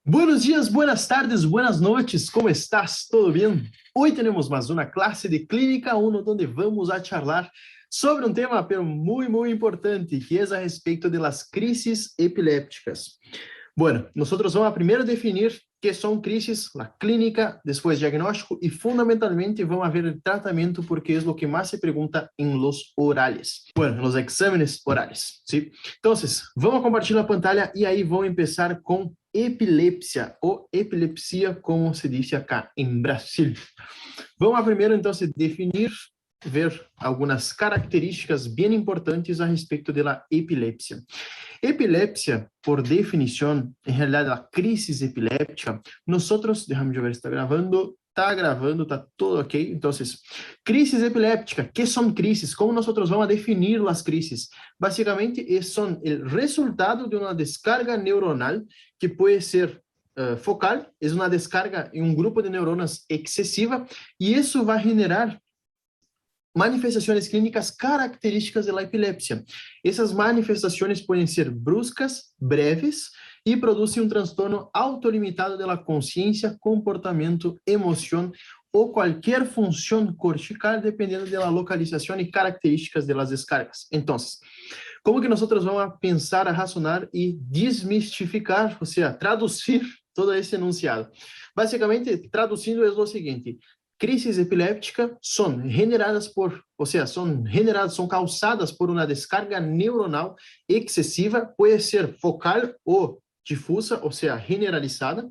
Buenos dias, buenas tardes, buenas noches, ¿cómo estás? ¿Todo bien? Hoy tenemos más una clase de Clínica 1 donde vamos a charlar sobre un tema pero muy importante, que es a respeito de las crisis epilépticas. Bueno, nosotros vamos a primero definir qué son crisis, la clínica, después diagnóstico y fundamentalmente vamos a ver el tratamiento porque es lo que más se pregunta en los orales. Bueno, en los exámenes orales, ¿sí? Entonces, vamos a compartir la pantalla y ahí vamos a empezar con epilepsia o epilepsia, como se dice acá en Brasil. Vamos a primeiro, então, definir, ver algumas características bem importantes a respeito da epilepsia. Epilepsia, por definição, em realidade, a crise epiléptica, nós, deixa-me ver se está gravando, está tudo ok. Então, crises epiléptica, que são crises? Como nós vamos definir as crises? Basicamente, são o resultado de uma descarga neuronal que pode ser focal, é uma descarga em um grupo de neuronas excessiva, e isso vai generar manifestações clínicas características da epilepsia. Essas manifestações podem ser bruscas, breves, e produzem um transtorno autolimitado da consciência, comportamento, emoção ou qualquer função cortical, dependendo da localização e características das descargas. Então, como que nós vamos pensar, a razonar e desmistificar, ou seja, traduzir todo esse enunciado? Basicamente, traduzindo, é o seguinte: crises epilépticas são generadas são causadas por uma descarga neuronal excessiva, pode ser focal ou difusa, ou seja, generalizada.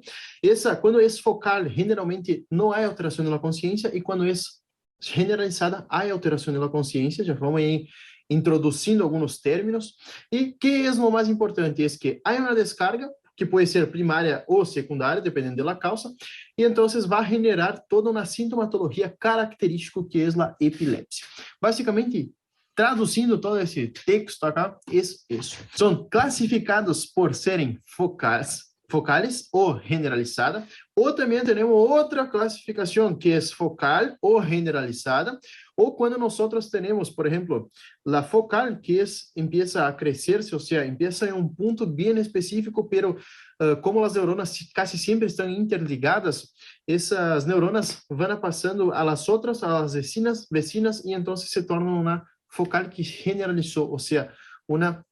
Quando é focal, generalmente não há alteração da consciência, e quando é generalizada, há alteração da consciência. Já vamos aí introduzindo alguns términos. E que é o mais importante? É que há uma descarga, que pode ser primária ou secundária, dependendo da causa, e então vai generar toda uma sintomatologia característica que é a epilepsia. Basicamente, traduzindo todo esse texto acá, é isso. São classificados por serem focales ou generalizada, ou também temos outra classificação, que é focal ou generalizada, ou quando nós temos, por exemplo, a focal, que empieza a crescer-se, ou seja, empieza em um ponto bem específico, pero como as neuronas casi sempre estão interligadas, essas neuronas vão passando a las outras, a las vecinas, e então se torna uma focal que generalizou, ou seja, uma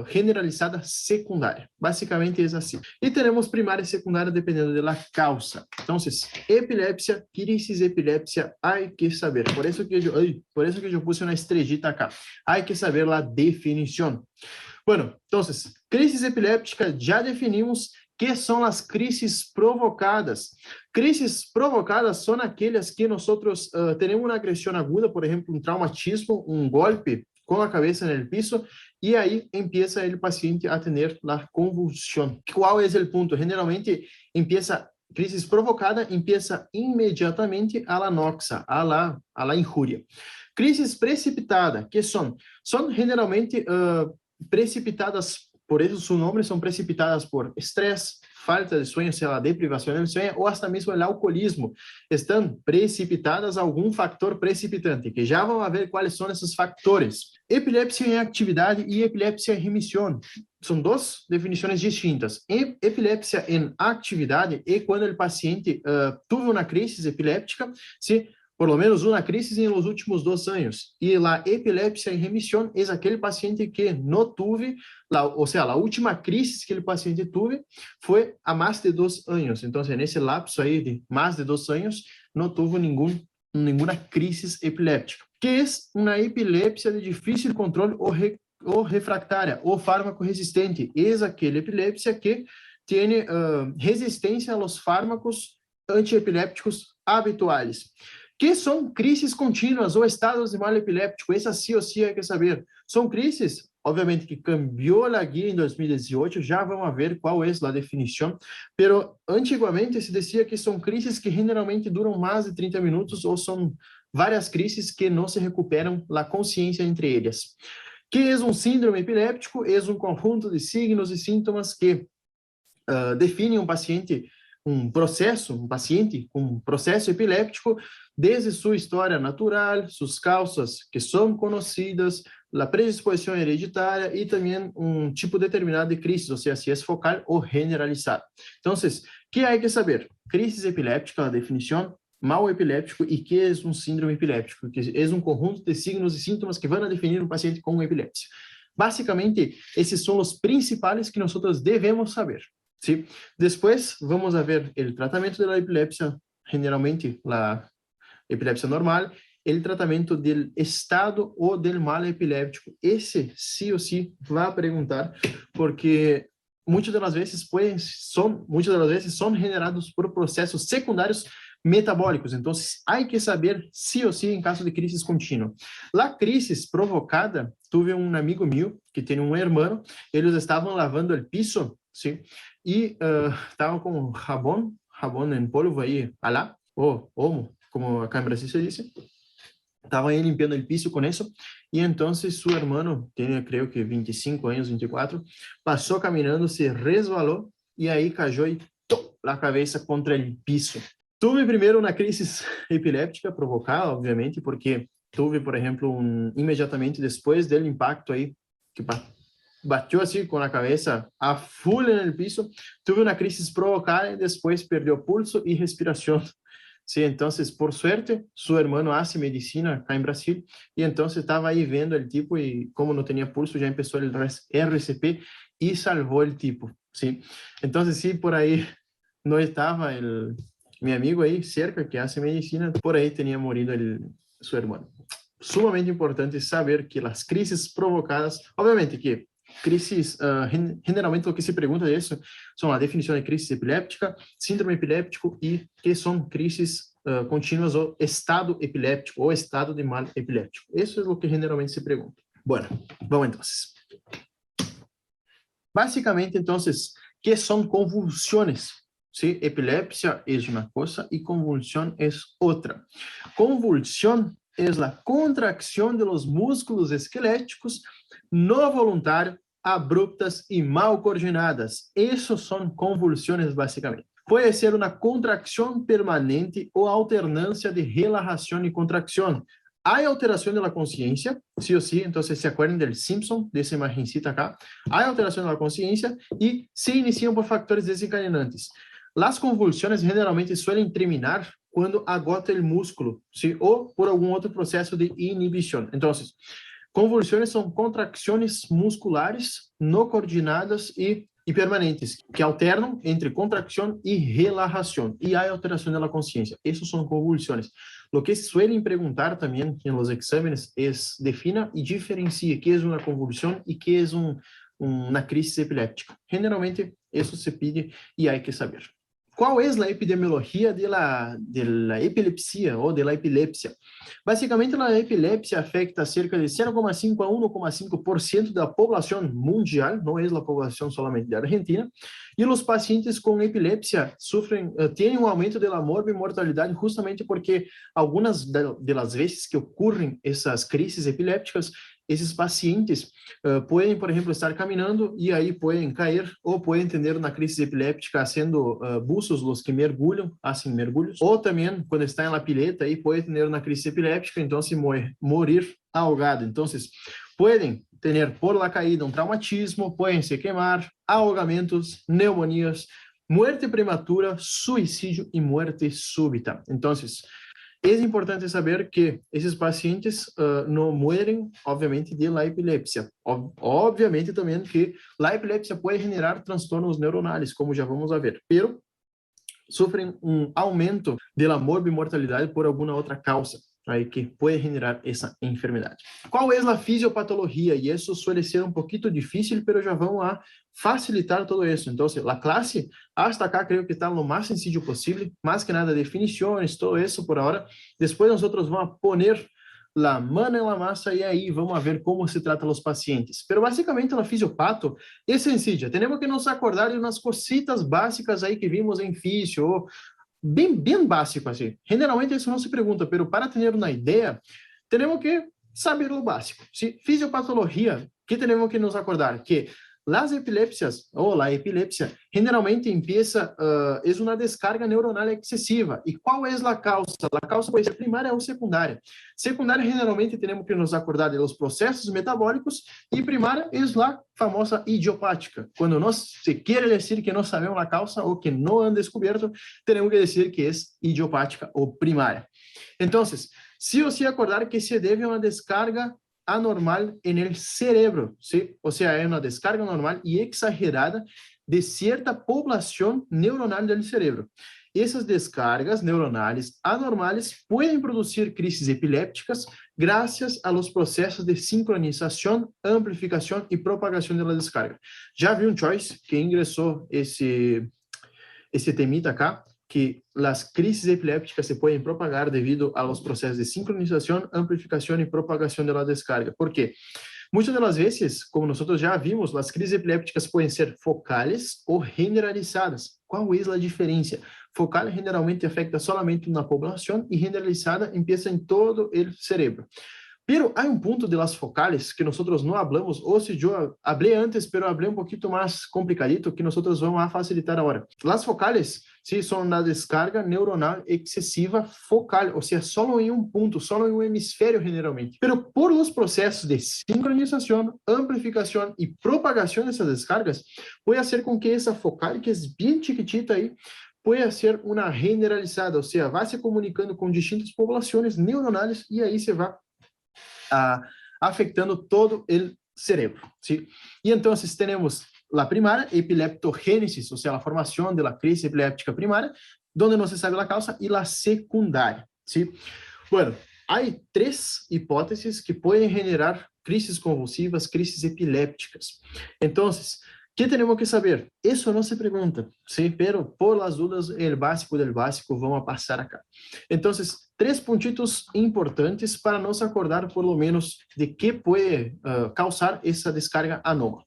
generalizada secundária. Basicamente é assim. E teremos primária e secundária dependendo da causa. Então, epilepsia, crisis epilepsia, há que saber. Por isso que eu puse uma estrellita acá. Há que saber a definição. Bueno, então, crisis epiléptica, já definimos que são as crises provocadas. Crises provocadas são aquelas que nós temos uma agressão aguda, por exemplo, um traumatismo, um golpe com a cabeça no piso, e aí empieza o paciente a ter a convulsão. Qual é o ponto? Generalmente, crisis provocada, empieza imediatamente a la noxa, a la injúria. Crises precipitadas, que são generalmente precipitadas, por isso seu nome, são precipitadas por estresse, falta de sueño, seja, a deprivação de sueño, ou até mesmo o alcoolismo, estão precipitadas a algum fator precipitante, que já vamos ver quais são esses fatores. Epilepsia em atividade e epilepsia em remissão. São duas definições distintas. Epilepsia em atividade é quando o paciente teve uma crise epiléptica, por lo menos uma crise nos últimos 2 anos. E a epilepsia em remissão é aquele paciente que não teve, ou seja, a última crise que o paciente teve foi há mais de 2 anos. Então, nesse lapso aí de mais de 2 anos, não teve nenhuma crise epiléptica. Que é uma epilepsia de difícil controle ou refractária, ou fármaco resistente. É aquela epilepsia que tem resistência aos fármacos antiepilépticos habituais. Que são crises contínuas ou estados de mal epiléptico? Essa sim ou sim é que saber. São crises, obviamente, que cambiou a guia em 2018, já vamos ver qual é a definição, pero antigamente se dizia que são crises que generalmente duram mais de 30 minutos ou são várias crises que não se recuperam a consciência entre elas. Que é um síndrome epiléptico? É um conjunto de signos e sintomas que definem um paciente com um processo epiléptico, desde sua história natural, suas causas que são conhecidas, a predisposição hereditária e também um tipo determinado de crise, ou seja, se é focal ou generalizada. Então, o que há que saber? Crise epiléptica, a definição, mal epiléptico e que é um síndrome epiléptico, que é um conjunto de signos e sintomas que vão definir um paciente com epilepsia. Basicamente, esses são os principais que nós devemos saber. ¿Sí? Depois, vamos a ver o tratamento da epilepsia, generalmente a epilepsia normal, o tratamento do estado ou do mal epiléptico. Esse, sí ou sí, vai perguntar, porque muitas das vezes são generados por processos secundários metabólicos. Então, há que saber sí ou sí em caso de crise contínua. A crise provocada, tive um amigo meu que tem um irmão, eles estavam lavando o piso, sim, e estavam com jabón em polvo aí, alá, ou homo, como acá em Brasil se diz. Estavam aí limpando o piso com isso, e então seu irmão, tinha, creio que 25 anos, 24, passou caminhando, se resvalou, e aí caiu e a cabeça contra o piso. Tuve primeiro uma crise epiléptica provocada, obviamente, porque tuve, por exemplo, imediatamente depois do impacto aí, que bateu assim com a cabeça a full no piso, tuve uma crise provocada e depois perdeu pulso e respiração. Sí, entonces, por suerte, su hermano hace medicina acá en Brasil, y entonces estaba ahí viendo el tipo, y como no tenía pulso, ya empezó el RCP y salvó el tipo, ¿sí? Entonces, sí, por ahí no estaba mi amigo ahí cerca, que hace medicina, por ahí tenía morido su hermano. Sumamente importante saber que las crisis provocadas, obviamente que crises, generalmente o que se pergunta disso são a definição de crise epiléptica, síndrome epiléptico e que são crises contínuas ou estado epiléptico ou estado de mal epiléptico. Isso é o que generalmente se pergunta. Bueno, vamos então. Basicamente, então, que são convulsões? ¿Sí? Epilepsia é uma coisa e convulsão é outra. Convulsão é a contracção de los músculos esqueléticos no voluntário, abruptas e mal coordenadas. Essas são convulsões, basicamente. Pode ser uma contracção permanente ou alternância de relaxação e contracção. Há alteração da consciência, sí ou sí, então se acuerdan del Simpson, dessa imagencita acá. Há alteração da consciência e se iniciam por fatores desencadenantes. As convulsões generalmente suelen terminar quando agota o músculo, ¿sí? Ou por algum outro processo de inibição. Então, convulsões são contracções musculares não coordenadas e permanentes, que alternam entre contracção e relaxação, e há alteração da consciência. Essas são convulsões. O que suelen perguntar também em los exámenes é defina e diferencie que é uma convulsão e que é uma crise epiléptica. Generalmente, isso se pede e há que saber. Qual é a epidemiologia da epilepsia ou da epilepsia? Basicamente, a epilepsia afeta cerca de 0,5 a 1,5% da população mundial, não é a população solamente da Argentina, e os pacientes com epilepsia têm um aumento da morbimortalidade justamente porque algumas das vezes que ocorrem essas crises epilépticas, esses pacientes podem, por exemplo, estar caminhando e aí podem cair ou podem ter uma crise epiléptica sendo buzos os que mergulham, fazem mergulhos, ou também quando está na pileta aí pode ter uma crise epiléptica, então se morir ahogado. Então, podem ter por la caída um traumatismo, podem se queimar, ahogamentos, pneumonias, muerte prematura, suicídio e muerte súbita. Então, é importante saber que esses pacientes não morrem, obviamente, de la epilepsia. Obviamente também que a epilepsia pode generar transtornos neuronais, como já vamos ver, pero sofrem um aumento da morbimortalidade por alguma outra causa, aí que pode generar essa enfermidade. Qual é a fisiopatologia? E isso suele ser um pouquinho difícil, pero já vamos a facilitar todo isso. Então, a classe, hasta acá, creio que está lo mais sencillo possível, mais que nada, definições, todo isso por agora. Depois, nós vamos a poner a mão na massa e aí vamos ver como se trata os pacientes. Pero, basicamente, a fisiopato é sencilla. Temos que nos acordar de umas cositas básicas aí que vimos em fisio, bem básico assim. Generalmente isso não se pergunta, pero para ter uma ideia, temos que saber o básico. ¿Sí? Fisiopatologia, que temos que nos acordar? Que Las epilepsias, o la epilepsia, generalmente empieza, es una descarga neuronal excesiva. ¿Y cuál es la causa? La causa puede ser primária ou secundária. Secundária, generalmente, temos que nos acordar de los procesos metabólicos, e primária é a famosa idiopática. Quando se quer dizer que não sabemos a causa ou que não han descoberto, temos que dizer que é idiopática ou primária. Então, se você acordar que se deve a uma descarga anormal en el cerebro, ¿sí? O sea, hay una descarga normal y exagerada de cierta población neuronal del cerebro. Esas descargas neuronales anormales pueden producir crisis epilépticas gracias a los procesos de sincronización, amplificación y propagación de la descarga. Ya vi un choice que ingresó ese temita acá, que as crises epilépticas se podem propagar devido aos processos de sincronização, amplificação e propagação da descarga. Por quê? Muitas das vezes, como nós já vimos, as crises epilépticas podem ser focais ou generalizadas. Qual é a diferença? Focal generalmente afeta solamente uma população e generalizada empieza em todo o cerebro. Pero há ponto de las focales que nós não hablamos, ou se eu hablé antes, pero hablé um pouquinho mais complicadito, que nós vamos a facilitar agora. Las focales, sí, são uma descarga neuronal excessiva focal, ou seja, só em um ponto, só em um hemisfério generalmente. Pero por los processos de sincronização, amplificação e propagação dessas descargas, pode ser com que essa focal, que é bem chiquitita aí, pode ser uma generalizada, ou seja, vai se comunicando com distintas populações neuronais e aí se vai afectando todo o cerebro, ¿sí? Y entonces tenemos la primaria, epileptogénesis, o sea, la formación de la crisis epiléptica primaria, donde no se sabe la causa, y la secundaria, ¿sí? Bueno, hay 3 hipótesis que pueden generar crisis convulsivas, crisis epilépticas. Entonces, ¿qué tenemos que saber? Eso no se pregunta, ¿sí? Pero por las dudas, el básico del básico, vamos a pasar acá. Entonces, 3 pontitos importantes para nos acordar, por lo menos, de que puede causar essa descarga anômala.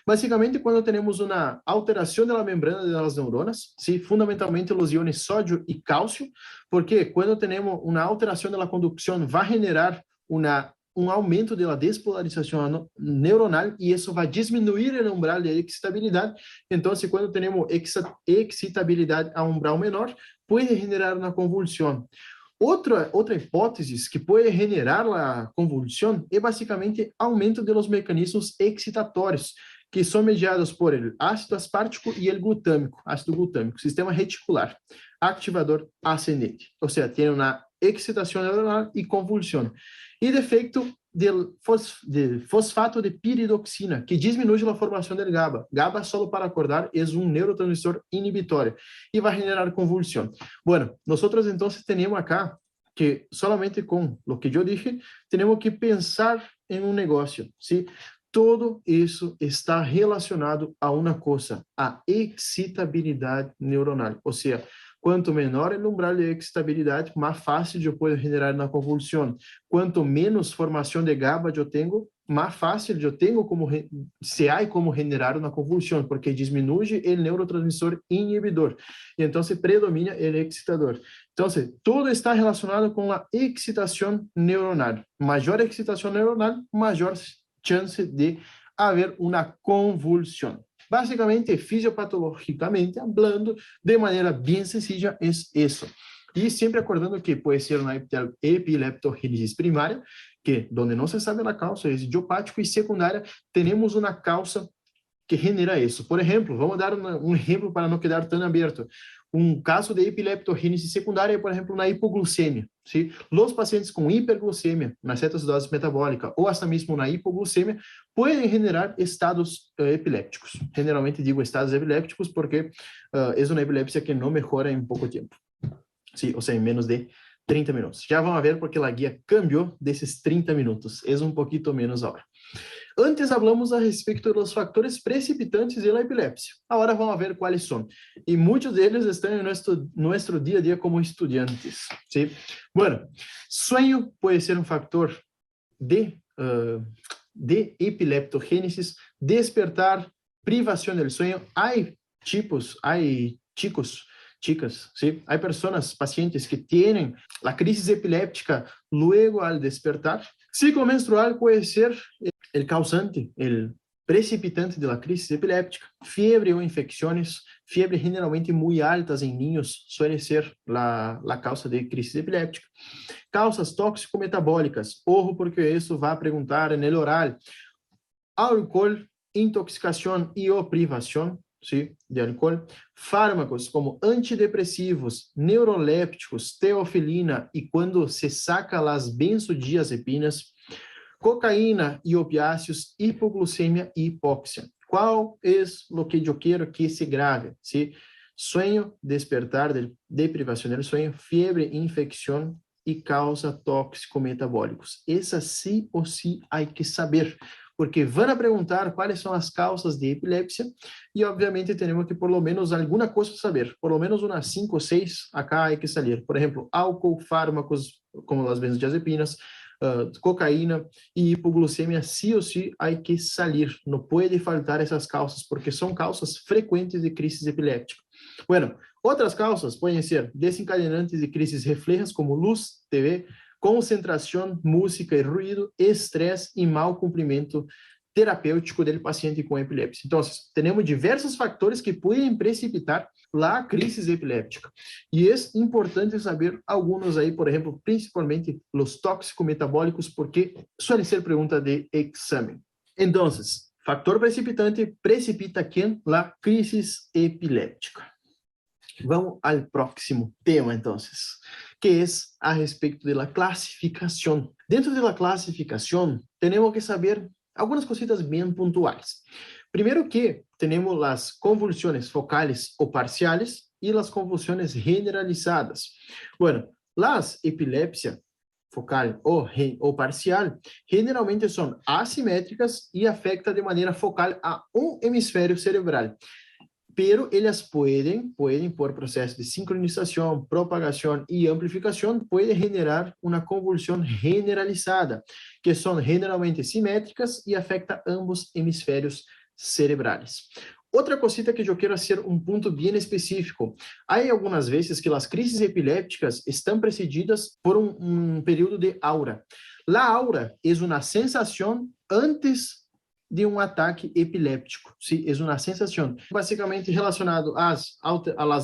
Basicamente, quando temos uma alteração da membrana das neuronas, ¿sí? Fundamentalmente os iones sódio e cálcio, porque quando temos uma alteração da condução, vai generar um aumento da despolarização neuronal e isso vai diminuir o umbral de excitabilidade. Então, quando temos excitabilidade a umbral menor, pode generar uma convulsão. Outra hipótese que pode generar a convulsão é basicamente aumento dos mecanismos excitatórios, que são mediados por el ácido aspartico e el glutâmico, ácido glutâmico, sistema reticular, ativador ascendente. Ou seja, tem uma excitação neuronal e convulsão. E defeito de fosfato de piridoxina, que diminui a formação del GABA. GABA, só para acordar, é um neurotransmissor inibitório e vai generar convulsão. Bueno, nós então temos acá que solamente com o que eu dije, temos que pensar em um negócio, ¿sí? Todo isso está relacionado a uma coisa, a excitabilidade neuronal. Ou seja, quanto menor o umbral de excitabilidade, mais fácil eu posso generar uma convulsão. Quanto menos formação de GABA eu tenho, mais fácil eu tenho se há como generar uma convulsão, porque diminui o neurotransmissor inibidor. E então se predomina o excitador. Então, tudo está relacionado com a excitação neuronal. Maior excitação neuronal, maior chance de haver uma convulsão. Basicamente, fisiopatologicamente hablando, de maneira bem sencilla, é isso. E sempre acordando que pode ser uma epileptogênese primária, que onde não se sabe a causa, é idiopático, e secundária, temos uma causa que genera isso. Por exemplo, vamos dar um exemplo para não quedar tão aberto. Um caso de epileptogênese secundária é, por exemplo, na hipoglucemia. ¿Sí? Os pacientes com hiperglucemia, na cetoacidose metabólica ou até mesmo na hipoglucemia, podem generar estados epilépticos. Generalmente digo estados epilépticos porque é uma epilepsia que não melhora em pouco tempo. Sí, ou seja, em menos de 30 minutos. Já vamos ver porque a guia cambiou desses 30 minutos. É um pouquinho menos agora. Antes hablamos a respeito dos fatores precipitantes da epilepsia. Agora vamos ver quais são. E muitos deles estão em nosso dia a dia como estudantes. ¿Sí? Bueno, sueño pode ser um fator de epileptogênesis, despertar, privação do sueño. Há chicos, chicas, ¿sí? Há pessoas, pacientes que têm a crise epiléptica luego al despertar. Ciclo menstrual pode ser el causante, el precipitante de la crisis epiléptica, fiebre o infecciones, fiebre generalmente muy altas en niños, suele ser la causa de crisis epiléptica. Causas tóxico-metabólicas, ojo porque isso vai perguntar en el oral. Alcohol, intoxicación y o privación, ¿sí? De alcohol. Fármacos como antidepresivos, neurolépticos, teofilina y cuando se saca las benzodiazepinas, cocaína e opiáceos, hipoglucemia e hipóxia. Qual é o que eu quero que se grave? ¿Sí? Sueño, despertar, deprivação do sueño, fiebre, infecção e causa tóxico-metabólicos. Essa sí ou sí há que saber, porque vão perguntar quais são as causas de epilepsia e, obviamente, temos que, por lo menos, alguma coisa saber. Por lo menos umas 5 ou 6 acá há que sair. Por exemplo, álcool, fármacos, como as benzodiazepinas, cocaína e hipoglucemia, sí ou sí há que salir. Não pode faltar essas causas, porque são causas frequentes de crises epilépticas. Bueno, outras causas podem ser desencadenantes de crises reflejas, como luz, TV, concentração, música e ruído, estresse e mau cumprimento terapêutico do paciente com epilepsia. Então, temos diversos fatores que podem precipitar a crise epiléptica. E é importante saber alguns aí, por exemplo, principalmente os tóxico-metabólicos, porque suele ser pergunta de exame. Então, fator precipitante precipita quem? A crise epiléptica. Vamos ao próximo tema, então, que é a respeito da classificação. Dentro da classificação, temos que saber algumas cositas bem pontuais. Primeiro que temos as convulsões focales ou parciais e as convulsões generalizadas. Bueno, as epilepsia focal ou parcial generalmente são assimétricas e afetam de maneira focal a um hemisfério cerebral. Pero elas podem, por processo de sincronização, propagação e amplificação, podem generar uma convulsão generalizada, que são generalmente simétricas e afetam ambos hemisférios cerebrais. Outra cosita que eu quero fazer um ponto bem específico. Há algumas vezes que as crises epilépticas estão precedidas por um período de aura. A aura é uma sensação antes de um ataque epiléptico, sim, é uma sensação basicamente relacionado às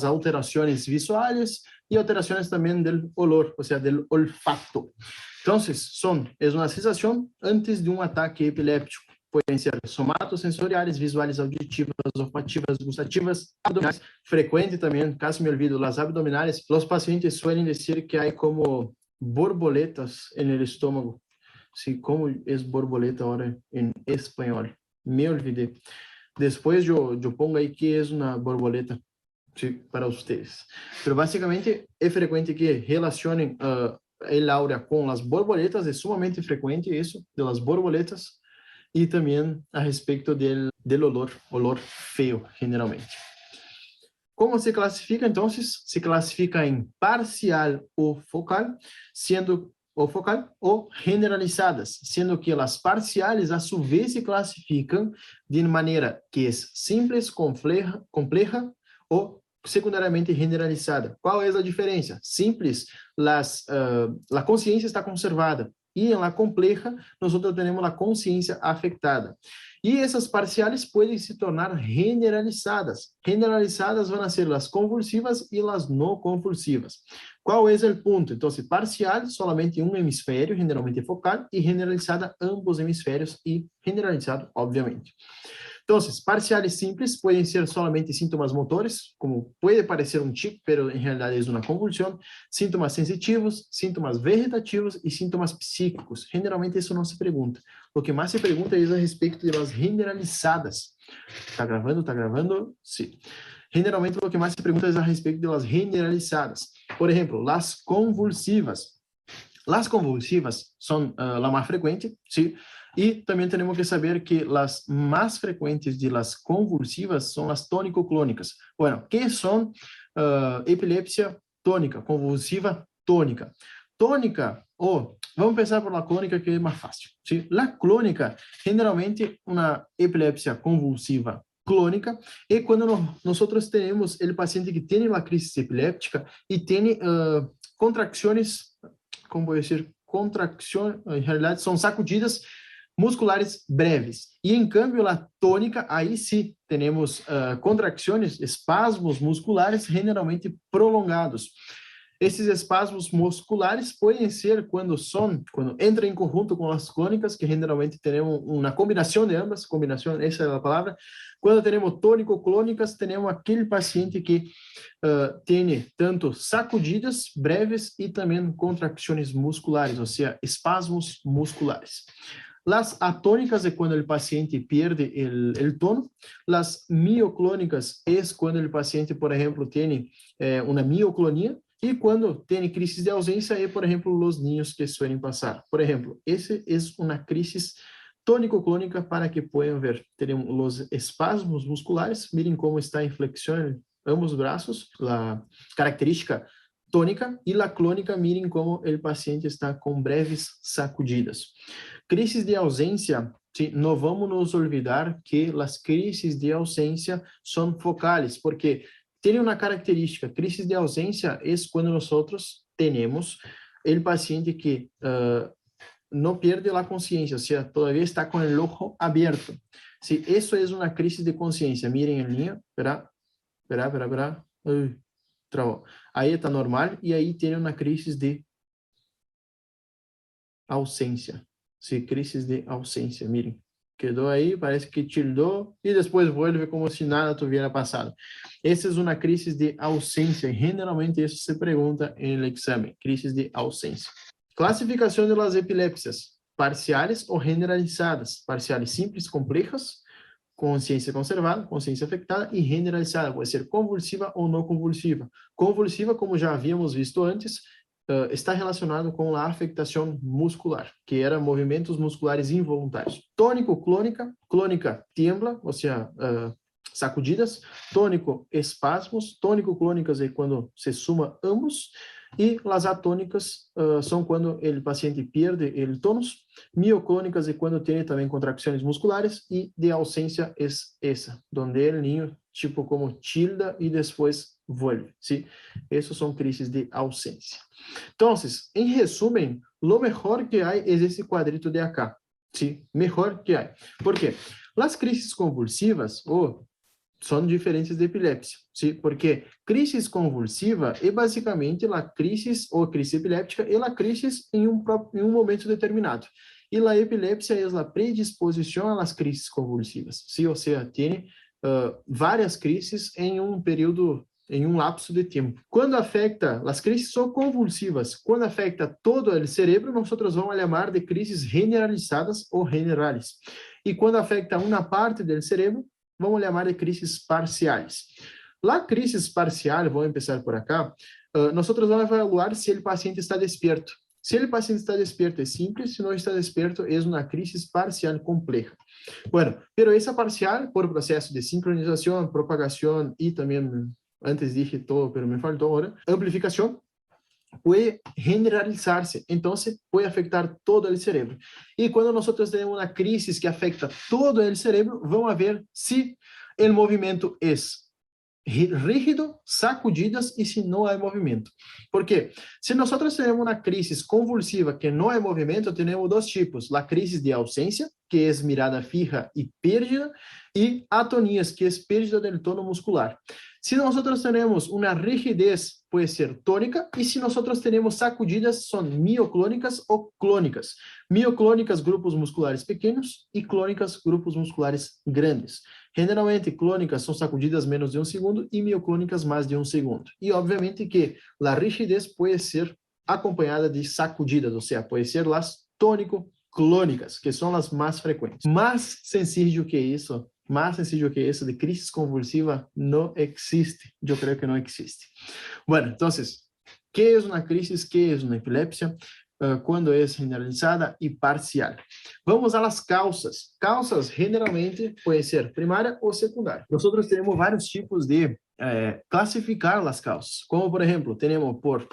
alterações visuais e alterações também do olor, ou seja, do olfato. Então, é uma sensação antes de um ataque epiléptico. Podem ser somatosensoriais, visuais, auditivas, olfativas, gustativas, abdominais, frequente também, caso me olvido, as abdominais. Os pacientes suelen dizer que há como borboletas no estômago. Sí, como é borboleta agora em espanhol? Me olvidei. Depois eu pongo aí que é uma borboleta, sí, para vocês. Mas basicamente é frequente que relacionem el aura com as borboletas, é sumamente frequente isso, das borboletas, e também a respeito del olor feio, generalmente. Como se classifica, então? Se classifica em parcial ou focal, sendo ou generalizadas, sendo que as parciais, a sua vez, se classificam de maneira que é simples, complexa ou secundariamente generalizada. Qual é a diferença? Simples, a consciência está conservada, e em la compleja, nós temos a consciência afetada. E essas parciais podem se tornar generalizadas. Generalizadas vão ser as convulsivas e as não convulsivas. Qual é o ponto? Então, parcial, solamente um hemisfério, generalmente focal, e generalizada, ambos hemisférios, e generalizado, obviamente. Então, parciais simples podem ser solamente síntomas motores, como pode parecer um tic, pero em realidade é uma convulsão, síntomas sensitivos, síntomas vegetativos e síntomas psíquicos. Generalmente isso não se pergunta. O que mais se pergunta é a respeito das generalizadas. Está gravando? Está gravando? Sim. Generalmente o que mais se pergunta é a respeito das generalizadas. Por exemplo, as convulsivas. As convulsivas são a mais frequente, sim. E também temos que saber que as mais frequentes de las convulsivas são as tônico-clônicas. Bueno, que são epilepsia tônica, convulsiva tônica. Tônica, vamos pensar por la clônica, que é mais fácil. ¿Sí? La clônica, generalmente, uma epilepsia convulsiva clônica, é quando nós temos o paciente que tem uma crise epiléptica e tem contracções, como vou dizer, contracções, em realidade, são sacudidas musculares breves. E, em cambio, a tônica, aí sim, temos contracções, espasmos musculares generalmente prolongados. Esses espasmos musculares podem ser quando entram em conjunto com as clônicas, que geralmente temos uma combinação de ambas, combinação, essa é a palavra. Quando temos tônico-clônicas, temos aquele paciente que tem tanto sacudidas breves e também contracções musculares, ou seja, espasmos musculares. Las atônicas é quando o paciente perde o tono. Las mioclônicas é quando o paciente, por exemplo, tem uma mioclonia. E quando tem crise de ausência, é, por exemplo, os niños que suelen passar. Por exemplo, esse é uma crise tônico-clônica para que possam ver. Temos os espasmos musculares, mirem como está em flexião em ambos os braços, a característica tônica, e a clônica, mirem como o paciente está com breves sacudidas. Crises de ausência, sim, não vamos nos olvidar que as crises de ausência são focais, porque tem uma característica, crise de ausência é quando nós temos o paciente que não perde a consciência, ou seja, todavia está com o ojo aberto. Se isso é uma crise de consciência, mirem em linha, espera, travou. Aí está normal e aí tem uma crise de ausência. Sim, crise de ausência, mirem. Quedou aí, parece que tildou e depois volve como se nada tivesse passado. Essa é uma crise de ausência, e generalmente isso se pergunta no exame, crise de ausência. Classificação das epilepsias, parciais ou generalizadas, parciais simples, complexas, consciência conservada, consciência afetada e generalizada, pode ser convulsiva ou não convulsiva. Convulsiva, como já havíamos visto antes, está relacionado com a afectação muscular, que era movimentos musculares involuntários. Tônico-clônica, clônica tiembla, ou seja, sacudidas, tônico espasmos, tônico-clônicas é quando se suma ambos, e as atônicas são quando o paciente perde o tônus, mioclônicas é quando tem também contrações musculares, e de ausência é essa, onde o niño, tipo como tilda e depois vuelve, ¿sí? Essas são crises de ausência. Então, em resumo, lo mejor que há é esse quadrito de acá, ¿sí? Mejor que há. Por quê? As crises convulsivas, são diferentes de epilepsia, ¿sí? Porque crise convulsiva é basicamente a crise ou crise epiléptica e a crise em um momento determinado. E a epilepsia é a predisposição às crises convulsivas, ¿sí? Ou seja, tem várias crises em um período, em um lapso de tempo. Quando afeta, as crises são convulsivas, quando afeta todo o cérebro, nós vamos chamar de crises generalizadas ou generales. E quando afeta uma parte do cérebro, vamos chamar de crises parciais. La crisis parcial, vamos começar por acá, nós vamos evaluar se o paciente está despierto. Se o paciente está despierto, é simples, se não está despierto, é uma crise parcial complexa. Bueno, pero essa parcial, por processo de sincronização, propagação e também, antes dije todo, pero me faltou agora, amplificação, pode generalizar-se, então pode afetar todo o cérebro. E quando nós temos uma crise que afeta todo o cérebro, vamos ver se o movimento é rígido, sacudidas e se não há movimento. Porque se nós temos uma crise convulsiva que não há movimento, temos dois tipos: a crise de ausência, que é mirada fija e pérdida, e atonias, que é pérdida do tono muscular. Se nós temos uma rigidez, pode ser tônica, e se nós temos sacudidas, são mioclônicas ou clônicas. Mioclônicas, grupos musculares pequenos, e clônicas, grupos musculares grandes. Generalmente, clônicas são sacudidas menos de 1 segundo e mioclônicas mais de 1 segundo. E, obviamente, que a rigidez pode ser acompanhada de sacudidas, ou seja, pode ser as tônico-clônicas, que são as mais frequentes. Mais sencillo que isso, de crise convulsiva não existe. Eu creio que não existe. Bueno, então, ¿qué é uma crise? ¿Qué é uma epilepsia? Quando é generalizada e parcial. Vamos às causas. Causas, generalmente, podem ser primária ou secundária. Nós temos vários tipos de clasificar as causas, como por exemplo, temos por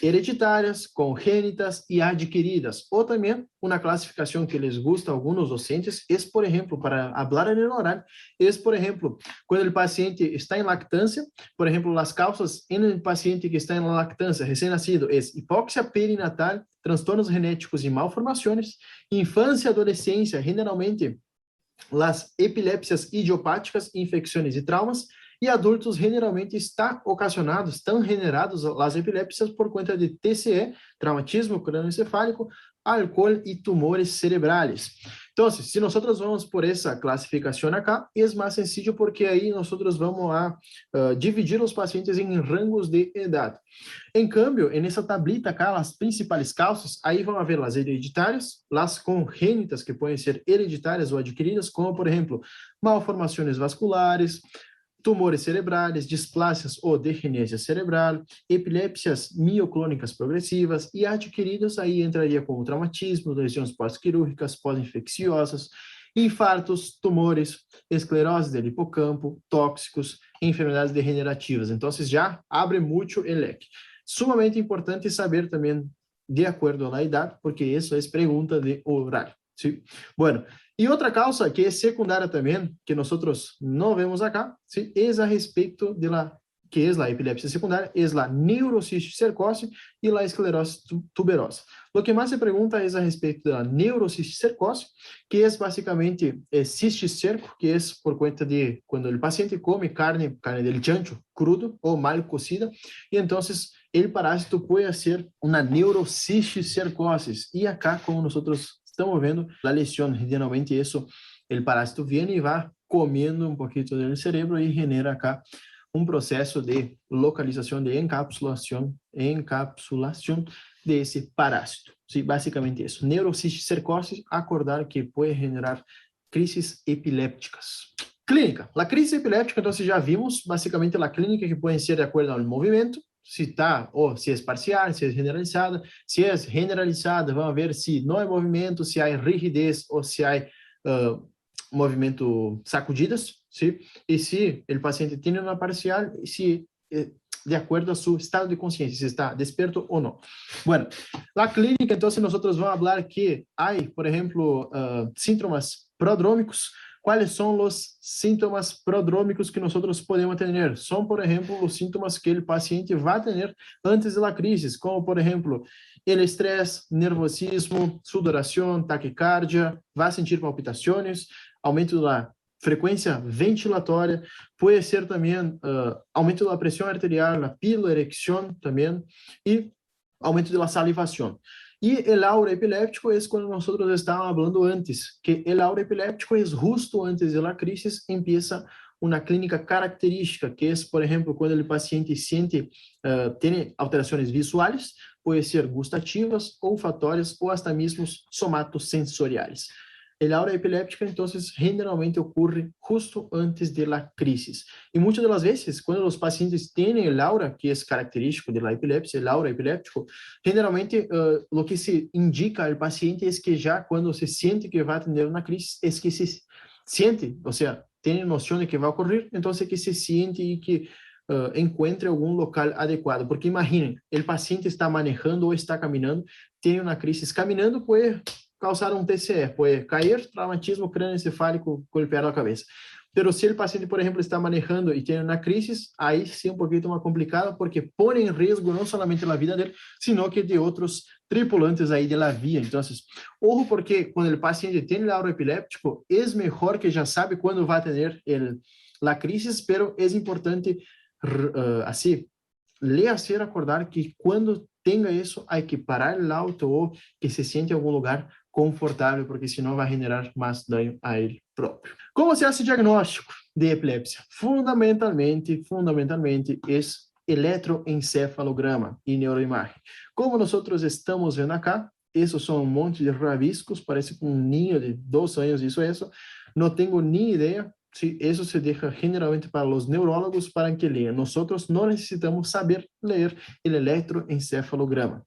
hereditárias, congênitas e adquiridas, ou também uma classificação que les gusta a alguns docentes, é, por exemplo, para falar en el oral, é, por exemplo, quando o paciente está em lactância, por exemplo, as causas em el paciente que está em lactância, recém-nascido, é hipóxia perinatal, transtornos genéticos e malformações, infância e adolescência, generalmente, as epilepsias idiopáticas, infecções e traumas, e adultos generalmente estão generados as epilepsias por conta de TCE, traumatismo crânioencefálico, álcool e tumores cerebrais. Então, se nós vamos por essa classificação acá, é mais sencillo porque aí nós vamos a dividir os pacientes em rangos de idade. Em cambio, nessa tablita acá, as principais causas, aí vão haver as hereditárias, as congênitas, que podem ser hereditárias ou adquiridas, como, por exemplo, malformações vasculares, tumores cerebrais, displasias ou degenência cerebral, epilepsias mioclônicas progressivas e adquiridas aí entraria como traumatismo, lesões pós-quirúrgicas, pós-infecciosas, infartos, tumores, esclerose do hipocampo, tóxicos, enfermidades degenerativas. Então, já abre muito o leque. Sumamente importante saber também, de acordo à idade, porque isso é pergunta de horário. ¿Sí? Bueno, y otra causa que es secundaria también, que nosotros no vemos acá, ¿sí? Es a respecto de que es la epilepsia secundaria, es la neurocisticercose y la esclerosis tuberosa. Lo que más se pregunta es a respecto de la neurocisticercose, que es básicamente cisticerco, que es por cuenta de cuando el paciente come carne del chancho crudo o mal cocida, y entonces el parásito puede hacer una neurocisticercosis. Y acá, como nosotros estamos vendo a lesão, geralmente isso, o parásito vem e vai comendo um pouquinho do cérebro e genera acá um processo de localização, de encapsulação desse parásito. Sí, basicamente isso. Neurocisticercose, acordar que pode generar crises epilépticas. Clínica. A crise epiléptica, então, já vimos, basicamente, a clínica que pode ser de acordo ao movimento, se está, ou se é parcial, se é generalizada. Se é generalizada, vamos ver se não é movimento, se há rigidez ou se há movimento sacudidas, ¿sí? E se o paciente tem uma parcial, se de acordo a seu estado de consciência, se está desperto ou não. Bueno, a clínica, então, nós vamos falar que há, por exemplo, síntomas prodrômicos. ¿Cuáles son los síntomas prodrómicos que nosotros podemos tener? Son, por ejemplo, los síntomas que el paciente va a tener antes de la crisis, como, por ejemplo, el estrés, nervosismo, sudoración, taquicardia, va a sentir palpitaciones, aumento de la frecuencia ventilatoria, puede ser también aumento de la presión arterial, la piloerección también, y aumento de la salivación. E o aura epiléptico é quando nós estávamos falando antes, que o aura epiléptico é justo antes da crise, empieza uma clínica característica, que é, por exemplo, quando o paciente sente, tem alterações visuais, pode ser gustativas, olfatórias ou até mesmo somatosensoriais. El aura epiléptica, entonces, generalmente ocurre justo antes de la crisis. Y muchas de las veces, cuando los pacientes tienen el aura, que es característico de la epilepsia, el aura epiléptico, generalmente lo que se indica al paciente es que ya cuando se siente que va a tener una crisis, es que se siente, o sea, tiene noción de que va a ocurrir, entonces que se siente y que encuentre algum local adequado. Porque imaginem, o paciente está manejando ou está caminhando, tem uma crise caminhando, pode causar um TCE, pode cair, traumatismo crânioencefálico, golpear a cabeça. Pero se o paciente, por exemplo, está manejando e tem uma crise, aí sim um pouquinho mais complicado, porque põe em risco não somente a vida dele, sino que de outros tripulantes aí de la via. Então, ojo, porque quando o paciente tem aura epiléptico, é melhor que já sabe quando vai ter a crise, pero é importante assim, le hacer acordar que quando tenha isso, há que parar o auto ou que se siente em algum lugar confortável, porque senão vai generar mais dano a ele próprio. Como se hace o diagnóstico de epilepsia? Fundamentalmente, é eletroencefalograma e neuroimagem. Como nós estamos vendo acá, esses são um monte de rabiscos, parece um ninho de 2 anos, isso. Não tenho nem ideia. Sí, eso se deja generalmente para los neurólogos para que lean. Nosotros no necesitamos saber leer el electroencefalograma.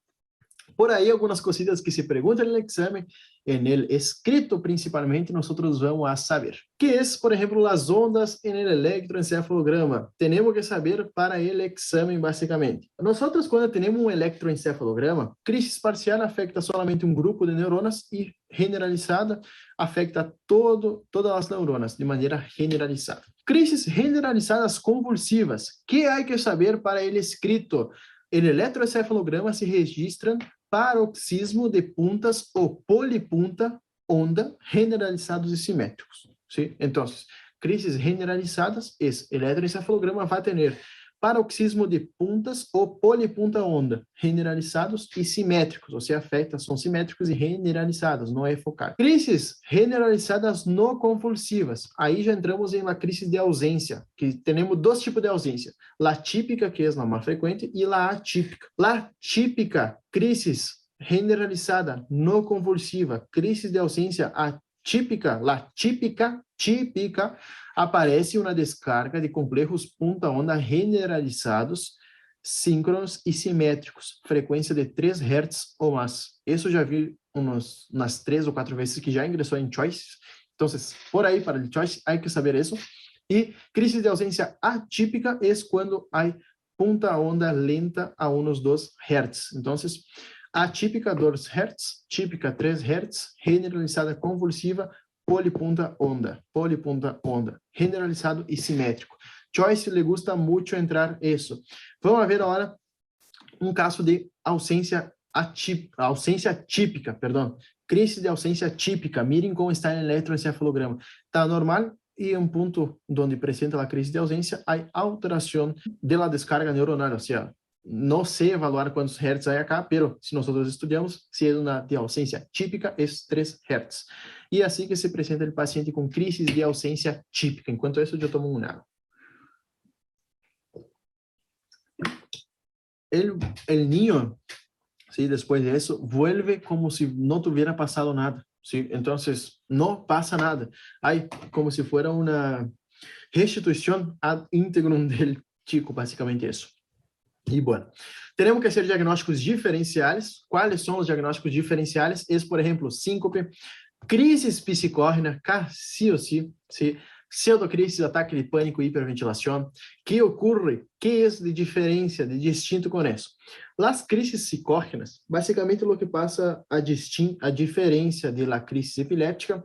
Por ahí algunas cositas que se preguntan en el examen en el escrito principalmente nosotros vamos a saber. ¿Qué es, por ejemplo, las ondas en el electroencefalograma? Tenemos que saber para el examen, básicamente. Nosotros, cuando tenemos un electroencefalograma, crisis parcial afecta solamente un grupo de neuronas y generalizada afecta todas las neuronas de manera generalizada. Crisis generalizadas convulsivas. ¿Qué hay que saber para el escrito? En el electroencefalograma se registran paroxismo de puntas o polipunta onda generalizados y simétricos. ¿Sí? Entonces, crisis generalizadas es el electroencefalograma va a tener paroxismo de puntas o polipunta onda generalizados y simétricos, o sea, afecta, son simétricos y generalizados, no es focal. Crisis generalizadas no convulsivas, aí já entramos em la crisis de ausência, que temos dois tipos de ausência, la típica, que é a mais frequente, e la atípica. La típica, crisis generalizada no convulsiva, crisis de ausência atípica, la típica, aparece uma descarga de complejos punta-onda generalizados, síncronos e simétricos, frequência de 3 Hz ou mais. Isso já vi umas 3 ou 4 vezes que já ingressou em Choice. Então, por aí, para o Choice, há que saber isso. E crise de ausência atípica é quando há punta-onda lenta a uns 2 Hz. Então, atípica 2 Hz, típica 3 Hz, generalizada convulsiva, polipunta onda, generalizado e simétrico. Choice le gusta mucho entrar isso. Vamos ver agora um caso de ausência típica, perdão. Crise de ausência típica. Mirem como está no eletroencefalograma. Está normal e um ponto onde apresenta a crise de ausência, há alteração da descarga neuronal, ou seja, não sei evaluar quantos hertz há acá, pero se nós estudamos, se é uma de ausência típica, é 3 hertz. E é assim que se apresenta o paciente com crise de ausência típica. Enquanto isso, eu tomo água. El niño, ¿sí? Después de eso, vuelve como si no tuviera pasado nada, ¿sí? Entonces, no pasa nada. Hay como si fuera una restitución ad integrum del chico, básicamente eso. E, bueno, temos que hacer diagnósticos diferenciais. Quais são os diagnósticos diferenciais? Por exemplo, síncope, crisis psicógena, sí o sí, ¿sí? Pseudocrisis, ataque de pânico, hiperventilação. Que ocorre? Que é de diferença, de distinto com isso? As crises psicógenas, basicamente, o que passa a diferença de la crisis epiléptica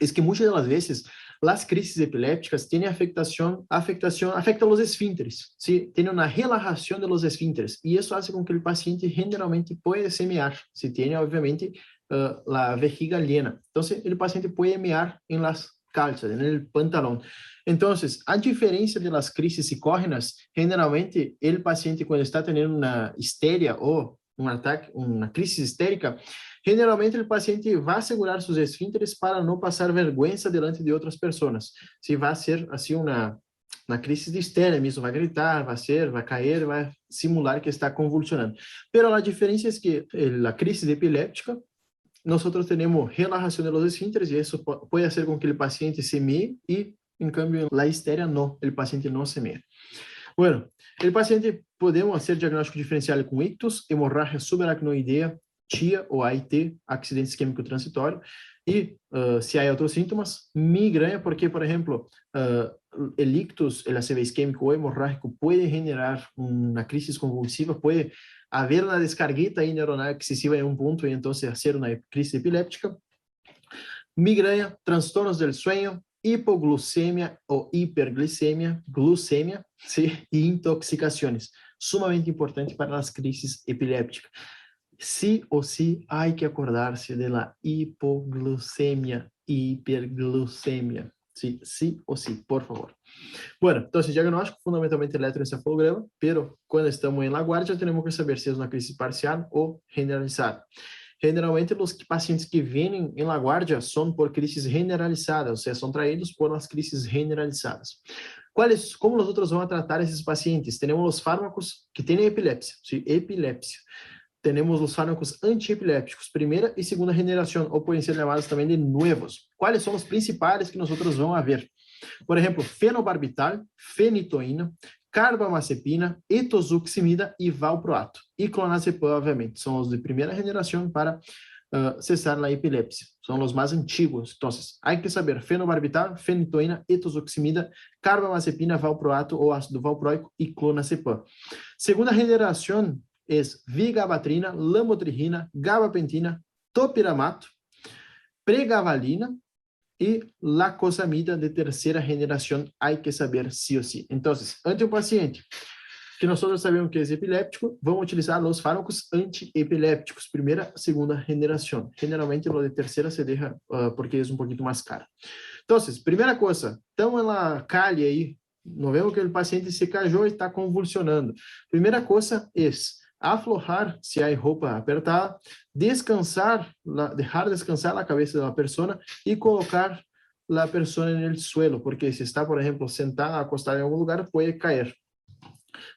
é que muitas das vezes as crises epilépticas têm afectam os esfínteres, ¿sí? Tem uma relaxação de los esfínteres, e isso faz com que o paciente generalmente pueda semear, se tem, obviamente, a vejiga llena. Então, o paciente pode mear em las calças, no pantalão. Então, a diferença de las crises psicógenas, generalmente, o paciente, quando está tendo uma histeria ou um ataque, uma crise histérica, generalmente o paciente vai segurar seus esfínteres para não passar vergonha diante de outras pessoas. Se vai ser assim uma crise de histeria mesmo, vai gritar, vai cair, vai simular que está convulsionando. Pero a diferença é que a crise epiléptica, nós temos relaxação de los esfínteres e isso pode ser com que o paciente semee e, em cambio, a histeria não, o paciente não semeia. Bueno, o paciente podemos fazer diagnóstico diferencial com ictus, hemorragia subaracnoidea, TIA ou AIT, acidente isquêmico transitório, e se há outros sintomas, migraña, porque, por exemplo, o ictus, o ACV isquêmico ou hemorrágico pode generar uma crise convulsiva, pode haver uma descarguita neuronal excessiva em um ponto e então ser uma crise epiléptica. Migraña, transtornos del sueño, hipoglucemia ou hiperglicemia, glucemia, ¿sí? E intoxicações, sumamente importante para as crises epilépticas. Sí o sí hay que acordarse de la hipoglucemia, hiperglucemia. Sí, sí o sí, por favor. Bueno, entonces diagnóstico fundamentalmente electroencefalograma, pero cuando estamos en la guardia tenemos que saber si es una crisis parcial o generalizada. Generalmente os pacientes que vêm em la guardia são por crises generalizadas, ou seja, são traídos por as crises generalizadas. Como nós vamos tratar esses pacientes? Temos os fármacos que têm epilepsia, sim, epilepsia. Temos os fármacos antiepilépticos, primeira e segunda geração, ou podem ser chamados também de novos. Quais são os principais que nós vamos ver? Por exemplo, fenobarbital, fenitoína, carbamazepina, etosuximida e valproato. E clonazepam, obviamente, são os de primeira geração para cesar la epilepsia. Son los más antiguos. Entonces, hay que saber fenobarbital, fenitoína, etozoximida, carbamazepina, valproato o ácido valproico y clonazepam. Segunda generación es vigabatrina, lamotrigina, gabapentina, topiramato, pregabalina y lacosamida de tercera generación. Hay que saber sí o sí. Entonces, ante un paciente que nosotros sabemos que es epiléptico, vamos a utilizar los fármacos antiepilépticos, primera, segunda generación. Generalmente lo de tercera se deja porque es un poquito más caro. Entonces, primera cosa, estamos en la calle ahí, no vemos que el paciente se cayó y está convulsionando. Primera cosa es aflojar si hay ropa apertada, descansar, dejar descansar la cabeza de la persona y colocar la persona en el suelo, porque si está, por ejemplo, sentada, acostada en algún lugar, puede caer.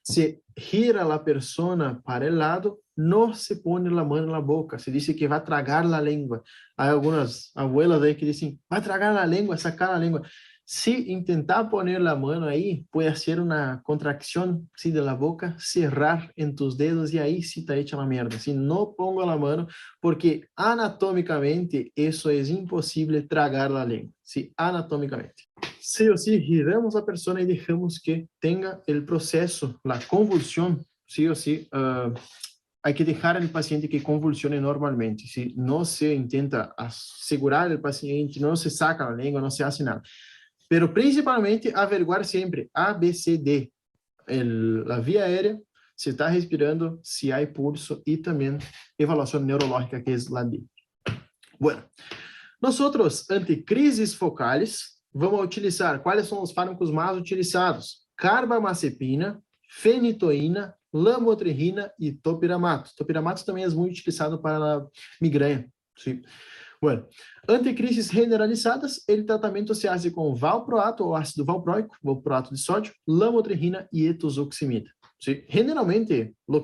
Se gira la persona para el lado, no se pone la mano en la boca, se dice que va a tragar la lengua. Hay algunas abuelas ahí que dicen, va a tragar la lengua, sacar la lengua. Si intentar poner la mano ahí, puede hacer una contracción ¿sí? de la boca, cerrar en tus dedos y ahí sí está hecha la mierda. Si no pongo la mano, porque anatómicamente eso es imposible tragar la lengua, ¿sí? Anatómicamente. Sí o sí, giramos a persona y dejamos que tenga el proceso, la convulsión, sí o sí. Hay que dejar al paciente que convulsione normalmente. Si no se intenta asegurar el paciente, no se saca la lengua, no se hace nada. Pero principalmente averiguar siempre ABCD, la vía aérea, se está respirando, si hay pulso y también evaluación neurológica, que es la D. Bueno, nosotros, ante crises focales, vamos a utilizar, ¿cuáles son los fármacos más utilizados? Carbamazepina, fenitoína, lamotrigina y topiramato. Topiramato também é muito utilizado para a migraña, ¿sí? Bueno, ante crises generalizadas, el tratamento se hace com valproato ou ácido valproico, valproato de sódio, lamotrigina e etozoximida, ¿sí? Generalmente, lo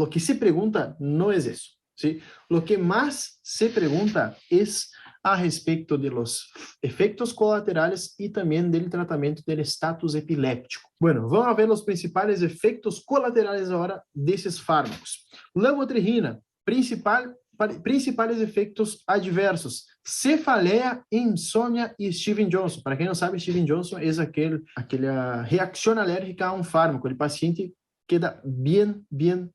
que se pregunta no es eso, ¿sí? Lo que más se pregunta es a respeito de los efectos colaterales y también del tratamiento del estatus epiléptico. Bueno, vamos a ver los principales efectos colaterales ahora de esos fármacos. Lamotrigina, principales efeitos adversos: cefaleia, insônia e Steven Johnson. Para quem não sabe, Steven Johnson é aquela reação alérgica a um fármaco. O paciente queda bem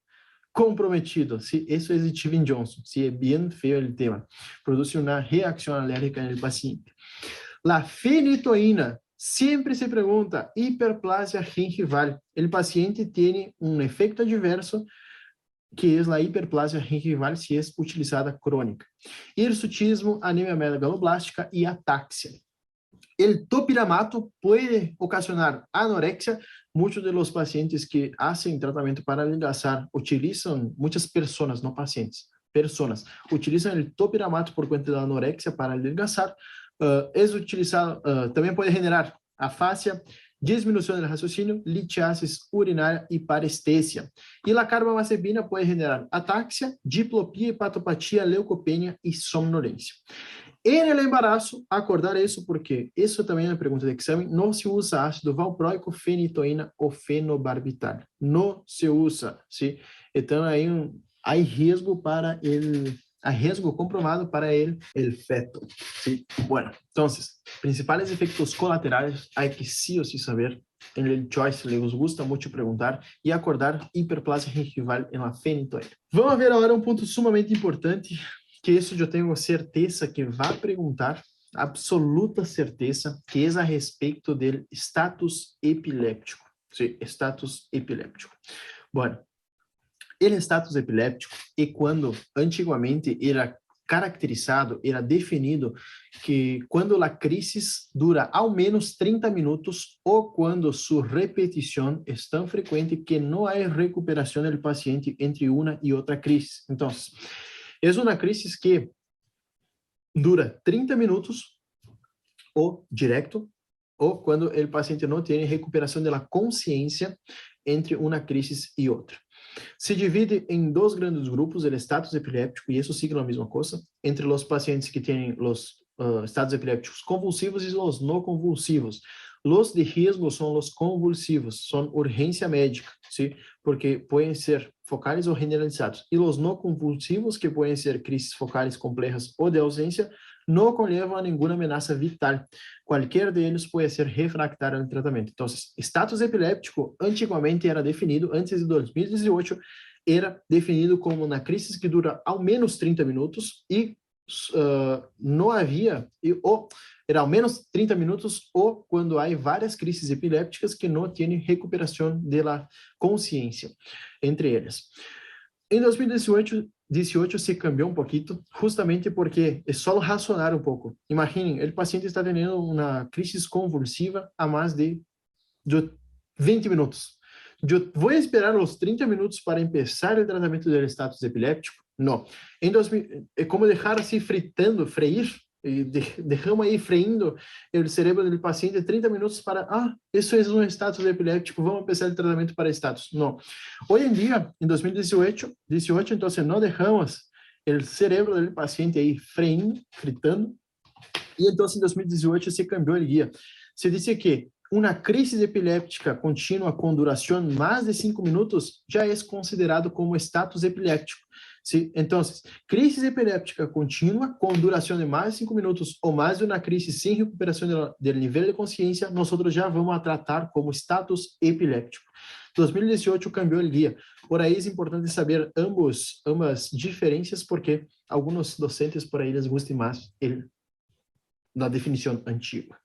comprometido. Sí, eso es Steven Johnson. Sí, es bien feo el tema. Produce una reacción alérgica en el paciente. La fenitoína. Siempre se pregunta, hiperplasia gengival. El paciente tiene un efecto adverso que es la hiperplasia gengival si es utilizada crónica. Hirsutismo, anemia megaloblástica y ataxia. El topiramato puede ocasionar anorexia. Muchos de los pacientes que hacen tratamiento para adelgazar utilizan, muchas personas, no pacientes, personas, utilizan el topiramato por cuenta de la anorexia para adelgazar. Es utilizado, también puede generar afasia, disminución del raciocinio, litiasis urinaria y parestesia. Y la carbamazepina puede generar ataxia, diplopia, hepatopatía, leucopenia y somnolencia. En el embarazo, acordar isso, porque isso também é uma pergunta de exame, não se usa ácido valproico, fenitoína ou fenobarbital. Não se usa, ¿sí? Então, aí há risco para riesgo comprovado para el feto, ¿sí? Bueno, entonces, principales efectos colaterales hay que sí o sí saber. En el Choice les gusta mucho preguntar y acordar hiperplasia gengival en la fenitoína. Vamos a ver agora um ponto sumamente importante, que isso eu tenho certeza que vai perguntar, absoluta certeza, que é a respeito do status epiléptico. Sí, status epiléptico. Bueno, el status epiléptico é quando antigamente era caracterizado, era definido que quando a crise dura ao menos 30 minutos ou quando sua repetição é tão frequente que não há recuperação do paciente entre uma e outra crise. Então, é uma crise que dura 30 minutos ou direto, ou quando o paciente não tem recuperação da consciência entre uma crise e outra. Se divide em dois grandes grupos, o status epiléptico, e isso sigue a mesma coisa, entre os pacientes que têm os estados epilépticos convulsivos e os não convulsivos. Los de riesgo son los convulsivos, son urgencia médica, ¿sí? Porque pueden ser focales o generalizados. Y los no convulsivos, que pueden ser crisis focales complejas o de ausencia, no conllevan a ninguna amenaza vital. Cualquier de ellos puede ser refractario al tratamiento. Entonces, estatus epiléptico antiguamente era definido, antes de 2018, era definido como una crisis que dura al menos 30 minutos y no havia, era ao menos 30 minutos, ou quando há várias crises epilépticas que não têm recuperação da consciência, entre elas. Em 2018 se cambiou um pouquinho, justamente porque é só razonar um pouco. Imaginem, o paciente está tendo uma crise convulsiva a mais de 20 minutos. Eu vou esperar os 30 minutos para começar o tratamento do status epiléptico? Não. É como deixar assim fritando, freir, e deixamos aí freindo o cérebro do paciente 30 minutos para, isso é um status epiléptico, vamos começar o tratamento para status. Não. Hoje em dia, em 2018, então, não deixamos o cérebro do paciente aí freindo, fritando, e então, em 2018, se cambiou o guia. Se disse que uma crise epiléptica contínua com duração mais de 5 minutos já é considerado como status epiléptico. ¿Sí? Entonces, crisis epiléptica contínua com duração de mais de 5 minutos ou mais de uma crise sem recuperação do nível de consciência, nós já vamos a tratar como status epiléptico. 2018 cambiou o guia. Por aí é importante saber ambas diferenças, porque alguns docentes por aí les gustem mais da definição antiga.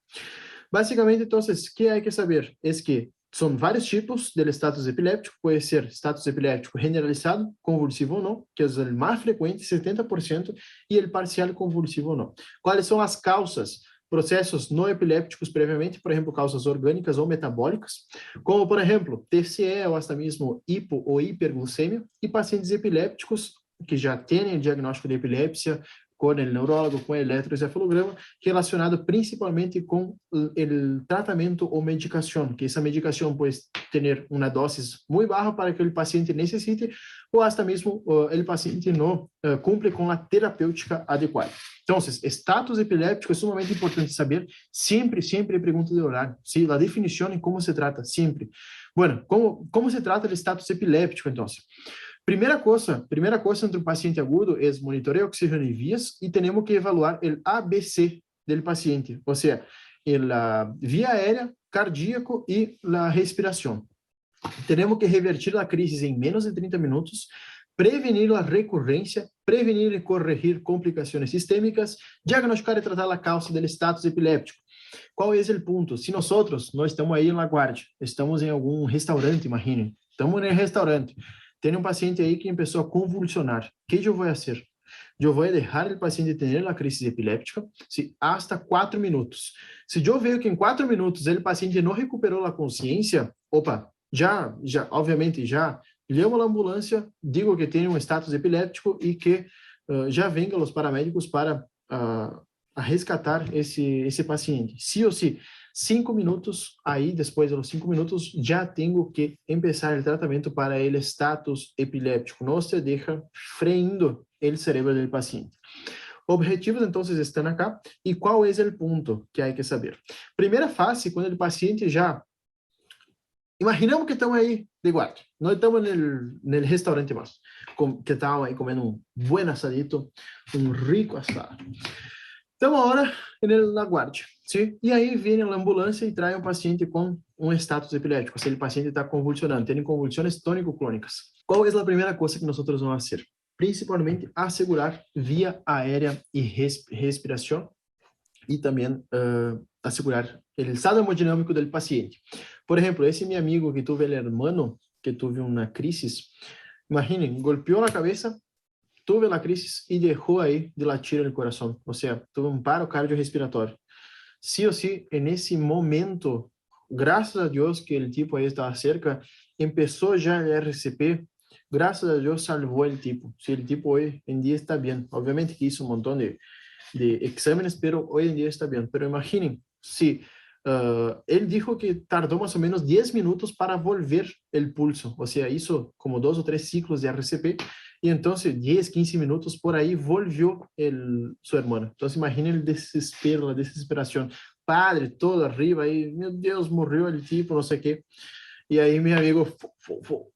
Basicamente, então, o que há que saber é que são vários tipos de status epiléptico, pode ser status epiléptico generalizado, convulsivo ou não, que é o mais frequente, 70%, e o parcial convulsivo ou não. Quais são as causas? Processos não epilépticos previamente, por exemplo, causas orgânicas ou metabólicas, como, por exemplo, TCE ou até mesmo hipo ou hiperglicemia, e pacientes epilépticos que já têm o diagnóstico de epilepsia, com o neurólogo, com o eletroencefalograma, relacionado principalmente com o tratamento ou medicação, que essa medicação pode ter uma dose muito baixa para que o paciente necessite, ou até mesmo o paciente não cumpre com a terapêutica adequada. Então, status epiléptico é sumamente importante saber, sempre pergunta de horário, ¿sí? A definição e como se trata, sempre. Bueno, como se trata do status epiléptico, então? Primeira coisa entre um paciente agudo é monitoreio de oxigênio em vias e temos que evaluar o ABC do paciente, ou seja, a via aérea, cardíaco e a respiração. Temos que revertir a crise em menos de 30 minutos, prevenir a recorrência, prevenir e corrigir complicações sistêmicas, diagnosticar e tratar a causa do status epiléptico. Qual é o ponto? Se nós estamos aí na guarda, estamos em algum restaurante, imagine, estamos no restaurante, tem um paciente aí que começou a convulsionar. O que eu vou fazer? Eu vou deixar o paciente ter a crise epiléptica hasta 4 minutos. Se eu vejo que em 4 minutos o paciente não recuperou a consciência, obviamente, levo a ambulância, digo que tem um status epiléptico e que já venham os paramédicos para resgatar esse paciente. Sí ou sí, 5 minutos, aí depois dos 5 minutos, já tenho que começar o tratamento para o status epiléptico. Não se deixa freindo o cérebro do paciente. Objetivos, então, estão acá. E qual é o ponto que há que saber? Primeira fase, quando o paciente já... Imaginamos que estamos aí de guarda. Não estamos no restaurante mais. Que estamos aí comendo um bom assadito, um rico assado. Estamos agora na guarda, sim? E aí vem a ambulância e traz um paciente com um status epiléptico, se o paciente está convulsionando, tem convulsões tônico-clônicas. Qual é a primeira coisa que nós vamos fazer? Principalmente, assegurar via aérea e respiração e também assegurar o estado hemodinâmico do paciente. Por exemplo, esse meu amigo que teve o hermano, que teve uma crise, imaginem, golpeou na cabeça, tuve a crise e deixou aí de latir no coração, ou seja, tuve um paro cardiorrespiratório. Sí ou sí, nesse momento, graças a Deus que o tipo aí estava cerca, começou já o RCP, graças a Deus salvou o tipo. Se o tipo hoje em dia está bem, obviamente que hizo um montão de exames, pero hoje em dia está bem. Pero imaginem, se ele dijo que tardou mais ou menos 10 minutos para volver o pulso, ou seja, isso como 2 ou 3 ciclos de RCP, e então 10, 15 minutos por aí volvió su hermano. Então imagine o desespero, a desesperação. padre todo arriba, aí, meu Deus, morreu el tipo, não sei o quê. E aí, meu amigo,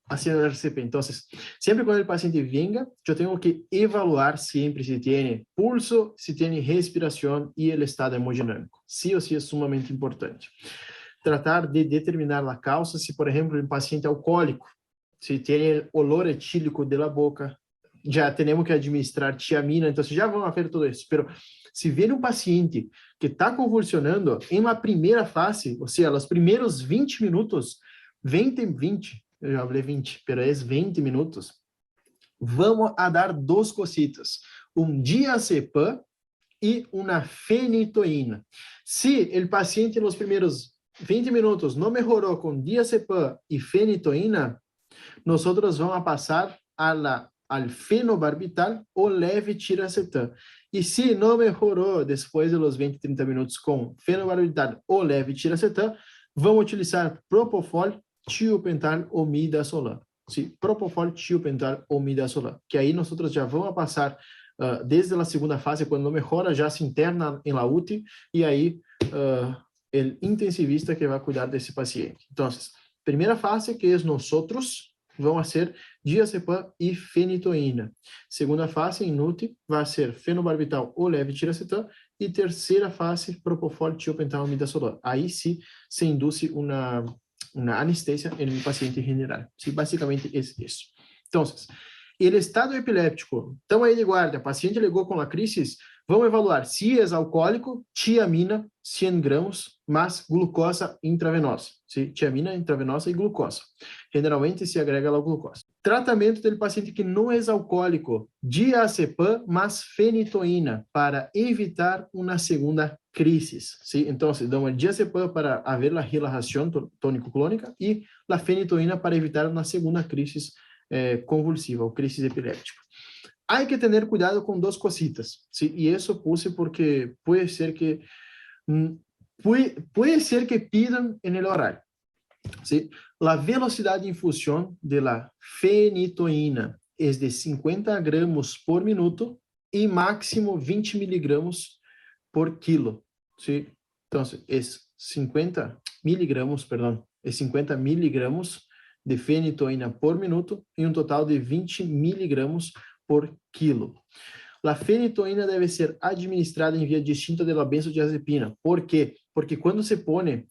haciendo el RCP. Entonces, siempre cuando el paciente venga, yo tengo que evaluar siempre si tiene pulso, si tiene respiración y el estado hemodinámico. Sí o sí es sumamente importante. Tratar de determinar la causa, si por ejemplo el paciente alcohólico, si tiene el olor etílico de la boca, ya tenemos que administrar tiamina, entonces ya vamos a ver todo eso. Pero si viene un paciente que está convulsionando en la primera fase, o sea, los primeros 20 minutos, 20, eu já falei 20, pero é 20 minutos, vamos a dar duas cositas, diazepam e uma fenitoína. Se o paciente nos primeiros 20 minutos não melhorou com diazepam e fenitoína, nós vamos passar al fenobarbital ou leve tiracetam. E se não melhorou depois dos 20, 30 minutos com fenobarbital ou leve tiracetam, vamos utilizar propofol, tiopental ou midazolam. Sí, propofol, tiopental ou midazolam. Que aí nós já vamos passar desde a segunda fase, quando não melhora, já se interna em la UTI, e aí o intensivista que vai cuidar desse paciente. Então, primeira fase, que é nós vamos ser diazepam e fenitoína. Segunda fase, em UTI, vai ser fenobarbital ou leve tiracetam. E terceira fase, propofol, tiopental, midazolam. Aí sim se induz uma anestesia no paciente general. Sí, basicamente é isso. Então, o estado epiléptico, estão aí de guarda, o paciente ligou com a crise, vamos evaluar se é alcoólico, tiamina, 100 gramas, mais glucosa intravenosa. Sí? Tiamina intravenosa e glucosa. Generalmente se agrega a glucosa. Tratamento do paciente que não é alcoólico, diazepam mais fenitoína, para evitar uma segunda crise. ¿Sí? Então, damos diazepam para haver a relaxação tônico-clônica e a fenitoína para evitar uma segunda crise convulsiva ou crise epiléptica. Há que ter cuidado com duas cositas, ¿sí? E isso puse porque pode ser que pidan en el horario. ¿Sí? La velocidad de infusión de la fenitoína es de 50 gramos por minuto y máximo 20 miligramos por kilo. ¿Sí? Entonces, es 50 miligramos de fenitoína por minuto e um total de 20 miligramos por quilo. A fenitoína deve ser administrada em via distinta da benzodiazepina. Por quê? Porque quando se põe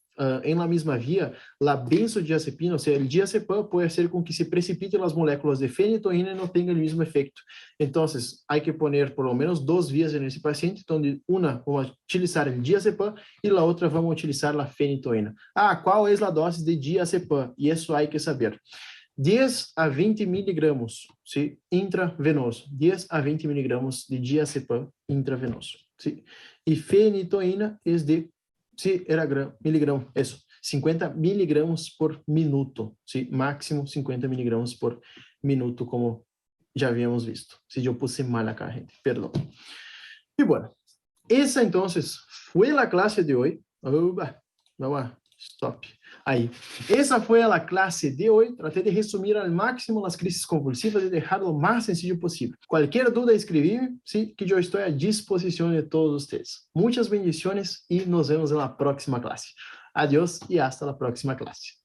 em la mesma via, a benzodiazepina, ou seja, o diazepam, pode ser com que se precipitem as moléculas de fenitoína e não tenha o mesmo efeito. Então, há que poner por lo menos duas vias nesse paciente, onde uma vamos utilizar o diazepam e a outra vamos utilizar a fenitoína. Qual é a dose de diazepam? E isso há que saber. 10 a 20 miligramos, ¿sí? Intravenoso. 10 a 20 miligramos de diazepam intravenoso. ¿Sí? E fenitoína é de, sí, era miligramo, isso, 50 miligramos por minuto. ¿Sí? Máximo 50 miligramos por minuto, como já havíamos visto. Se eu puse mal acá, gente, perdão. E bueno, essa então foi a classe de hoje. Vamos lá, stop. Aí, essa foi a classe de hoje. Tratei de resumir ao máximo as crises convulsivas e deixar o mais sencillo possível. Qualquer dúvida, escrevi-me, sí, que eu estou à disposição de todos vocês. Muitas bendições e nos vemos na próxima classe. Adiós e hasta a próxima classe.